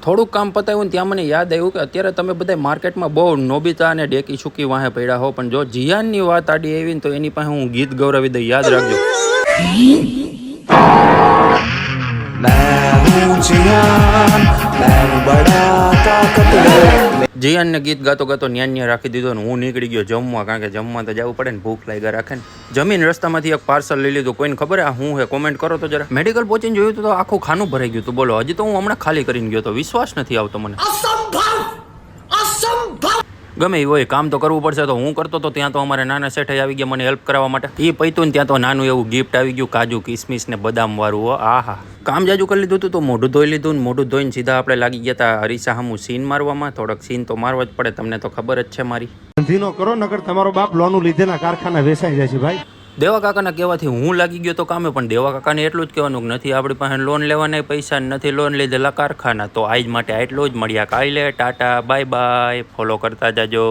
થોડુંક કામ પતાવ્યું ને ત્યાં મને યાદ આવ્યું કે અત્યારે તમે બધા માર્કેટમાં બહુ નોબિતા અને ડેકી છુકી વાહે પડ્યા હો, પણ જો જીયાનની વાત આડી આવી ને તો એની પાસે હું ગીત ગૌરવી દઈ, યાદ રાખજો. જીયાનને ગીત ગાતો ગાતો ન્યા રાખી દીધો ને હું નીકળી ગયો જમવા, કારણ કે જમવા તો જવું પડે ને, ભૂખ લાગ્યા રાખે ને. જમીન રસ્તામાંથી એક પાર્સલ લઈ લીધું. કોઈને ખબર આ હું હે કોમેન્ટ કરો તો જરા. મેડિકલ પહોંચીને જોયું તો આખું ખાનું ભરાઈ ગયું હતું. બોલો, હજી તો હું હમણાં ખાલી કરીને ગયો તો, વિશ્વાસ નથી આવતો મને. ગમે એ હોય, કામ તો કરવું પડશે. તો હું કરતો તો ત્યાં તો અમારે નાના શેઠ આવી ગયા મને હેલ્પ કરવા માટે. એ પૈતું ને ત્યાં તો નાનું એવું ગિફ્ટ આવી ગયું, કાજુ કિસમિસ ને બદામ વાળું. આહા, કામ જાજુ કરી લીધું હતું તો મોઢું ધોઈ લીધું ને મોઢું ધોઈને સીધા આપણે લાગી ગયા હતા અરીસા સામું સીન મારવામાં. થોડોક સીન તો મારવા જ પડે, તમને તો ખબર જ છે મારી. ધીનો કરો નકર તમારો બાપ લોન લીધેના કારખાના વેચાઈ જાય છે ભાઈ. દેવા કાકાના કહેવાથી હું લાગી ગયો તો કામે, પણ દેવા કાકાને એટલું જ કહેવાનું કે નથી આપણી પાસે લોન લેવાના પૈસા, નથી લોન લીધેલા કારખાના. તો આજ માટે આટલું જ. મળ્યા કાલે. Tata bye bye. ફોલો કરતા જાજો.